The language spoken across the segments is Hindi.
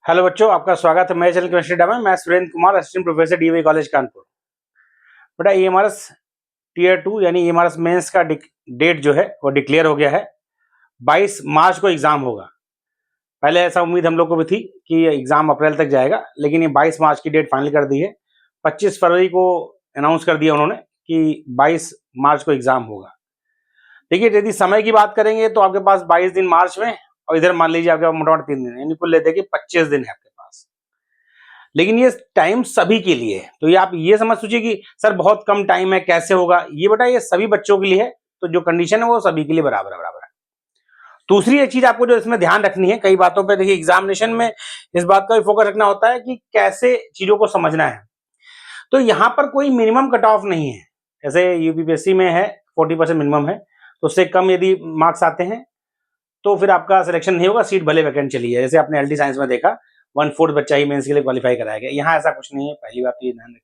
हेलो बच्चों, आपका स्वागत है मेरे चैनल केमिस्ट्री डा में। मैं Surendra Kumar, assistant professor DY college Kanpur. बेटा ईएमआरएस टीयर 2 यानी ईएमआरएस मेंस का डेट जो है वो डिक्लेयर हो गया है। 22 मार्च को एग्जाम होगा। पहले ऐसा उम्मीद हम लोग को भी थी कि एग्जाम अप्रैल तक जाएगा, लेकिन ये 22 मार्च की डेट फाइनल कर दी है। 25 फरवरी को अनाउंस कर दिया उन्होंने कि 22 मार्च को एग्जाम होगा। देखिए, यदि समय की बात करेंगे तो आपके पास 22 दिन मार्च में और इधर मान लीजिए आपके पास मोटा-मोटा 3 दिन है, यानी कुल लेते कि 25 दिन है आपके पास। लेकिन ये टाइम सभी के लिए है, तो ये आप ये समझ सोचिए कि सर बहुत कम टाइम है, कैसे होगा ये? बेटा ये सभी बच्चों के लिए है, तो जो कंडीशन है वो सभी के लिए बराबर है। दूसरी एक चीज आपको जो इसमें ध्यान रखनी है, कई बातों पे देखिए एग्जामिनेशन में इस बात का भी फोकस रखना होता है कि कैसे चीजों को समझना है। तो यहाँ पर कोई मिनिमम कट ऑफ नहीं है। जैसे यूपीपीएससी में है 40% मिनिमम है, तो उससे कम यदि मार्क्स आते हैं तो फिर आपका सिलेक्शन नहीं होगा, सीट भले वैकेंट चली है। जैसे आपने एलटी साइंस में देखा 1/4 बच्चा ही मेंस के लिए क्वालिफाई कराया गया। यहाँ ऐसा कुछ नहीं है, पहली बात तो ये ध्यान रखिए।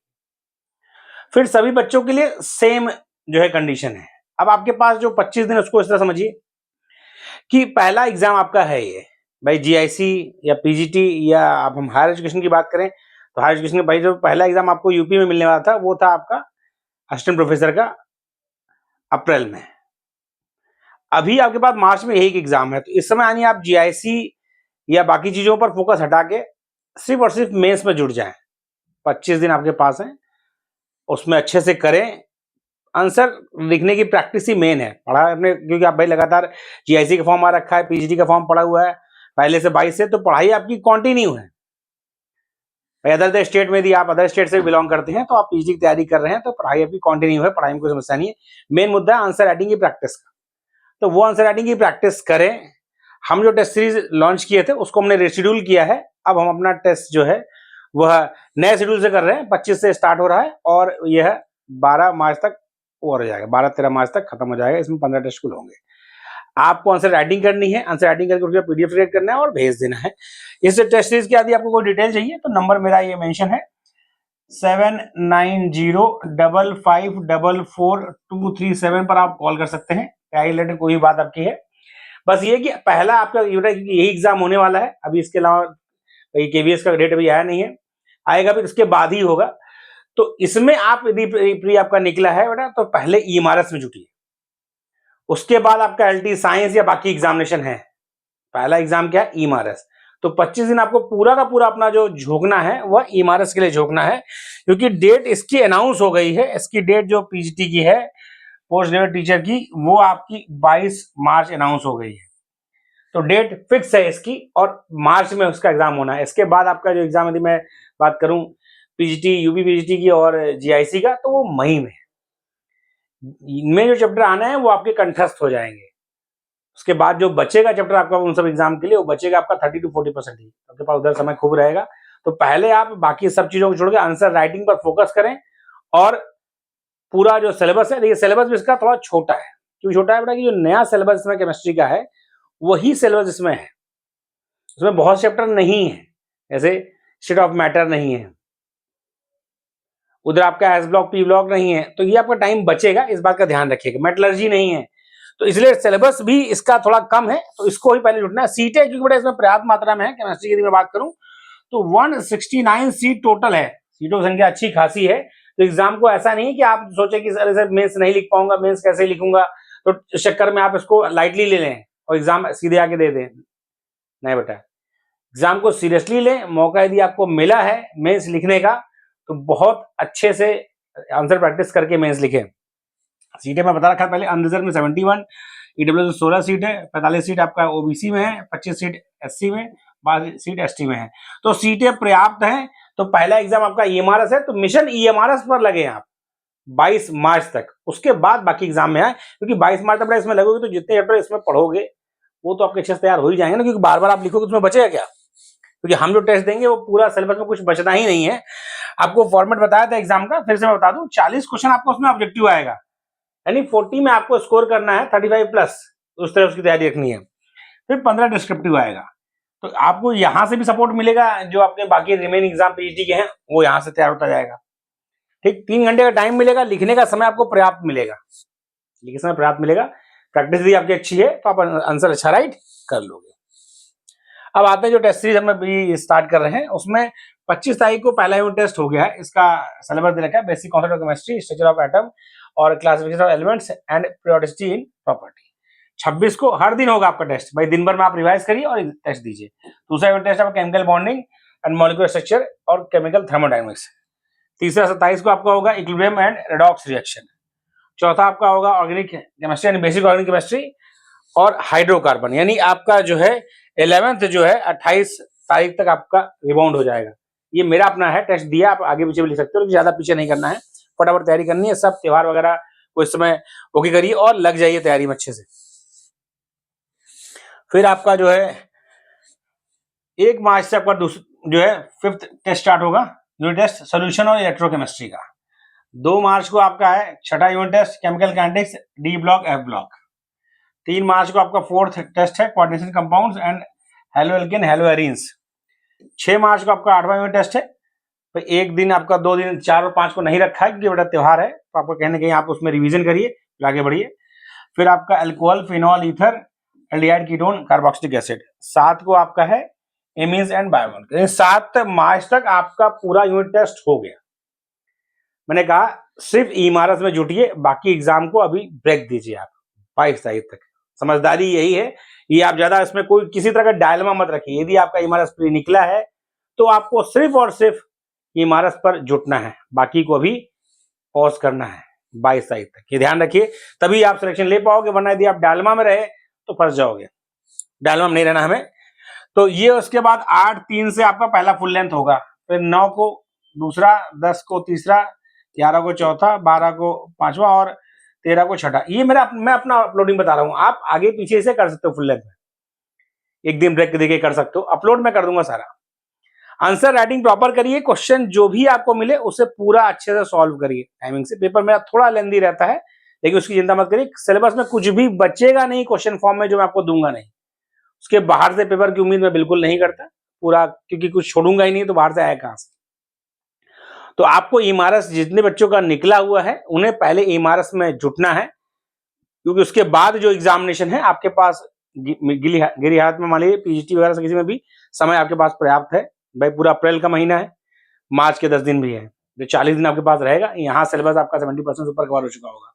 फिर सभी बच्चों के लिए सेम जो है कंडीशन है। अब आपके पास जो 25 दिन उसको इस तरह समझिए कि पहला एग्जाम आपका है ये भाई जीआईसी या पीजीटी, या आप हम हायर एजुकेशन की बात करें तो हायर एजुकेशन का भाई जो पहला एग्जाम आपको यूपी में मिलने वाला था वो था आपका असिस्टेंट प्रोफेसर का अप्रैल में। अभी आपके पास मार्च में यही एग्जाम है, तो इस समय यानी आप जीआईसी या बाकी चीजों पर फोकस हटा के सिर्फ और सिर्फ मेंस में जुट जाएं। 25 दिन आपके पास हैं, उसमें अच्छे से करें। आंसर लिखने की प्रैक्टिस ही मेन है। पढ़ा आपने, क्योंकि आप भाई लगातार जीआईसी का फॉर्म आ रखा है, पीजीटी का फॉर्म पड़ा हुआ है पहले से 22 से, तो पढ़ाई आपकी कंटिन्यू है। अदर स्टेट में यदि आप अदर स्टेट से बिलोंग करते हैं तो आप पीजीटी की तैयारी कर रहे हैं तो पढ़ाई आपकी कंटिन्यू है, पढ़ाई में कोई समस्या नहीं है। मेन मुद्दा है आंसर राइटिंग की प्रैक्टिस का, तो वो आंसर राइटिंग की प्रैक्टिस करें। हम जो टेस्ट सीरीज लॉन्च किए थे उसको हमने रिशेड्यूल किया है। अब हम अपना टेस्ट जो है वह नए शेड्यूल से कर रहे हैं। 25 से स्टार्ट हो रहा है और यह 12 मार्च तक ओवर हो जाएगा, 12-13 मार्च तक खत्म हो जाएगा। इसमें 15 टेस्ट कुल होंगे। आपको आंसर राइटिंग करनी है, आंसर राइटिंग करके उसका पीडीएफ क्रिएट करना है और भेज देना है। इस टेस्ट सीरीज की यदि आपको कोई डिटेल चाहिए तो नंबर मेरा ये मेंशन है 7905544237 पर आप कॉल कर सकते हैं। क्या रिलेटेड कोई बात आपकी है, बस ये कि पहला आपका यही एग्जाम होने वाला है। अभी इसके अलावा केवीएस का डेट अभी आया नहीं है, आएगा भी इसके बाद ही होगा। तो इसमें आप यदि प्री आपका निकला है बेटा तो पहले ईएमआरएस में जुटिए, उसके बाद आपका एलटी साइंस या बाकी एग्जामिनेशन है। पहला एग्जाम क्या है? ईएमआरएस। तो 25 दिन आपको पूरा का पूरा अपना जो झोंकना है वह ईएमआरएस के लिए झोंकना है, क्योंकि डेट इसकी अनाउंस हो गई है। इसकी डेट जो पीजीटी की है, पोस्ट ग्रेजुएट टीचर की, वो आपकी 22 मार्च अनाउंस हो गई है। तो डेट फिक्स है इसकी और मार्च में उसका एग्जाम होना है। इसके बाद आपका जो एग्जाम, यदि मैं बात करूं पीजीटी, यूपी पीजीटी की और जीआईसी का, तो वो मई में इनमें जो चैप्टर आना है वो आपके कंठस्थ हो जाएंगे। उसके बाद जो बचेगा चैप्टर आपका उन सब एग्जाम के लिए, वो बचेगा आपका 30 to 40% ही। आपके पास उधर समय खूब रहेगा। तो पहले आप बाकी सब चीजों को छोड़ के आंसर राइटिंग पर फोकस करें। और पूरा जो सिलेबस है, देखिए सिलेबस भी इसका थोड़ा छोटा है। क्यों छोटा है बेटा? कि जो नया सिलेबस इसमें केमिस्ट्री का है वही सिलेबस इसमें है। उसमें बहुत चैप्टर नहीं है, जैसे स्टेट ऑफ मैटर नहीं है, उधर आपका एस ब्लॉक पी ब्लॉक नहीं है, तो ये आपका टाइम बचेगा, इस बात का ध्यान रखिएगा। मेटलर्जी नहीं है, तो इसलिए सिलेबस भी इसका थोड़ा कम है, तो इसको ही पहले जुटना है। सीटें क्योंकि बड़ा इसमें पर्याप्त मात्रा में है। केमिस्ट्री की यदि मैं बात करूं तो 169 सीट टोटल है। सीटों की संख्या अच्छी खासी है। तो एग्जाम को ऐसा नहीं कि आप सोचे कि सर मेंस नहीं लिख पाऊंगा, मेंस कैसे लिखूंगा, तो चक्कर में आप इसको लाइटली ले लें और एग्जाम सीधे आके दे दें। नहीं बेटा, एग्जाम को सीरियसली लें। मौका यदि आपको मिला है मेंस लिखने का तो बहुत अच्छे से आंसर प्रैक्टिस करके मेंस लिखें। सीटें मैं बता रखा पहले, अनरिजर्व में 71, ईडब्ल्यूएस 16 सीट है, 45 सीट आपका ओबीसी में है, 25 सीट एससी में, 12 सीट एसटी में है। तो सीटें पर्याप्त हैं। तो पहला एग्जाम आपका ईएमआरएस है, तो मिशन ईएमआरएस पर लगे आप 22 मार्च तक। उसके बाद बाकी एग्जाम में आए, क्योंकि 22 मार्च तक इसमें लगोगे तो जितने चैप्टर इसमें पढ़ोगे वो तो आपके अच्छे से तैयार हो ही जाएंगे ना, क्योंकि बार बार आप लिखोगे उसमें बचेगा क्या? क्योंकि हम जो टेस्ट देंगे वो पूरा सिलेबस में कुछ बचना ही नहीं है। आपको फॉर्मेट बताया था एग्जाम का, फिर से मैं बता दूं, 40 क्वेश्चन आपको उसमें ऑब्जेक्टिव आएगा, यानी 40 में आपको स्कोर करना है 35 प्लस, उस तरह उसकी तैयारी रखनी है। फिर 15 डिस्क्रिप्टिव आएगा। तो आपको यहां से भी सपोर्ट मिलेगा, जो आपके बाकी रिमेनिंग एग्जाम पीजीटी के हैं वो यहां से तैयार होता जाएगा। ठीक, 3 घंटे का टाइम मिलेगा। लिखने का समय आपको पर्याप्त मिलेगा, लिखने समय पर्याप्त मिलेगा। प्रैक्टिस भी आपकी अच्छी है तो आप आंसर अच्छा राइट कर लोगे। अब आते हैं जो टेस्ट सीरीज हम अभी स्टार्ट कर रहे हैं, उसमें 25 तारीख को पहला यूनिट टेस्ट हो गया है। इसका सिलेबस दे रखा है basic concept of chemistry, structure of atom और classification of elements and periodicity in property. 26 को हर दिन होगा आपका टेस्ट, भाई दिन भर में आप रिवाइज करिए और टेस्ट दीजिए। दूसरा यूनिट टेस्ट आपका chemical bonding and molecular structure और केमिकल थर्मोडायनेमिक्स। तीसरा 27 को आपका होगा इक्विलिब्रियम एंड रेडॉक्स रिएक्शन। चौथा आपका होगा ऑर्गेनिक केमिस्ट्री यानी बेसिक ऑर्गेनिक केमिस्ट्री और हाइड्रोकार्बन, यानी आपका जो है 11th जो है 28 तारीख तक आपका रिबाउंड हो जाएगा। ये मेरा अपना है, टेस्ट दिया, आप आगे पीछे भी लिख सकते हो, लेकिन ज्यादा पीछे नहीं करना है, फटाफट तैयारी करनी है। सब त्योहार वगैरह को इस समय ओके करिए और लग जाइए तैयारी में अच्छे से। फिर आपका जो है 1 मार्च से आपका जो है 5th टेस्ट स्टार्ट होगा, यूनिट टेस्ट सोल्यूशन और इलेक्ट्रोकेमिस्ट्री का। 2 मार्च को आपका है छठा unit test chemical kinetics D block F block. 3 मार्च को आपका 4th टेस्ट है coordination compounds and haloalkane haloarenes. 6 मार्च को आपका 8वां यूनिट टेस्ट है। तो एक दिन आपका 2 दिन 4 और 5 को नहीं रखा है क्योंकि बड़ा त्योहार है, तो आपको कहने कहीं आप उसमें रिवीजन करिए, आगे बढ़िए। फिर आपका alcohol, phenol, ether, aldehyde, ketone, carboxylic acid. 7 को आपका है एमीन्स एंड बायोमॉलिक्यूल। 7 मार्च तक आपका पूरा यूनिट टेस्ट हो गया। मैंने कहा सिर्फ इमारत में जुटिए, बाकी एग्जाम को अभी ब्रेक दीजिए आप 22 तारीख तक। समझदारी यही है, ये आप ज्यादा इसमें कोई किसी तरह का डायलेमा मत रखिए। यदि आपका इमारत प्री निकला है तो आपको सिर्फ और सिर्फ इमारत पर जुटना है, बाकी को अभी पॉज करना है 22 तारीख तक। ये ध्यान रखिए, तभी आप सिलेक्शन ले पाओगे, वरना यदि आप डायलेमा में रहे तो फंस जाओगे। डायलेमा में नहीं रहना हमें। तो ये उसके बाद 8/3 से आपका पहला फुल लेंथ होगा, फिर 9 को दूसरा, 10 को तीसरा, 11 को चौथा, 12 को पांचवा और 13 को छठा। ये मैं अपना अपलोडिंग बता रहा हूं, आप आगे पीछे से कर सकते हो फुल लेंथ में, एक दिन ब्रेक देके कर सकते हो। अपलोड में कर दूंगा सारा। आंसर राइटिंग प्रॉपर करिए, क्वेश्चन जो भी आपको मिले उसे पूरा अच्छे से सॉल्व करिए टाइमिंग से। पेपर मेरा थोड़ा लेंदी रहता है, लेकिन उसकी चिंता मत करिए। सिलेबस में कुछ भी बचेगा नहीं क्वेश्चन फॉर्म में जो मैं आपको दूंगा नहीं। उसके बाहर से पेपर की उम्मीद मैं बिल्कुल नहीं करता पूरा, क्योंकि कुछ छोड़ूंगा ही नहीं, तो बाहर से आया कहां से। तो आपको इमारत जितने बच्चों का निकला हुआ है उन्हें पहले इमारत में जुटना है, क्योंकि उसके बाद जो एग्जामिनेशन है आपके पास गिरी हालत में, मान लीजिए पीजीटी वगैरह से किसी में भी समय आपके पास पर्याप्त है। भाई पूरा अप्रैल का महीना है, मार्च के 10 दिन भी है, तो 40 दिन आपके पास रहेगा। यहाँ सिलेबस आपका 70% ऊपर कवर हो चुका होगा,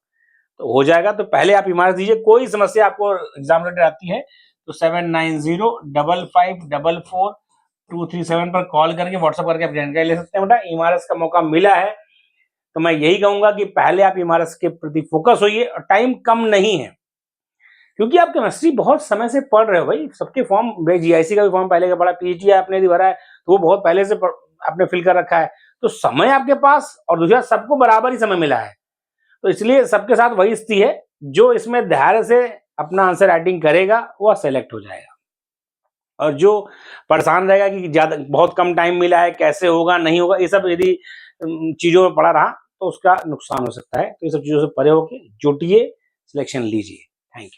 तो हो जाएगा। तो पहले आप इमारत दीजिए। कोई समस्या आपको एग्जाम रिलेटेड आती है तो 7905544237 पर कॉल करके व्हाट्सएप करके आप जानकारी ले सकते हैं। बेटा इमारत का मौका मिला है तो मैं यही कहूंगा कि पहले आप इमारत के प्रति फोकस होइए, और टाइम कम नहीं है क्योंकि आप केमिस्ट्री बहुत समय से पढ़ रहे हो। भाई सबके फॉर्म, जीआईसी का भी फॉर्म पहले का पढ़ा, पीजीटी आपने भी भरा है तो वो बहुत पहले से आपने फिल कर रखा है, तो समय आपके पास, और दूसरा सबको बराबर ही समय मिला है। तो इसलिए सबके साथ वही स्थिति है, जो इसमें धैर्य से अपना आंसर राइटिंग करेगा वह सेलेक्ट हो जाएगा, और जो परेशान रहेगा कि ज्यादा बहुत कम टाइम मिला है, कैसे होगा नहीं होगा, ये सब यदि चीजों में पड़ा रहा तो उसका नुकसान हो सकता है। तो ये सब चीजों से परे होकर जुटिए, सिलेक्शन लीजिए। Thank you.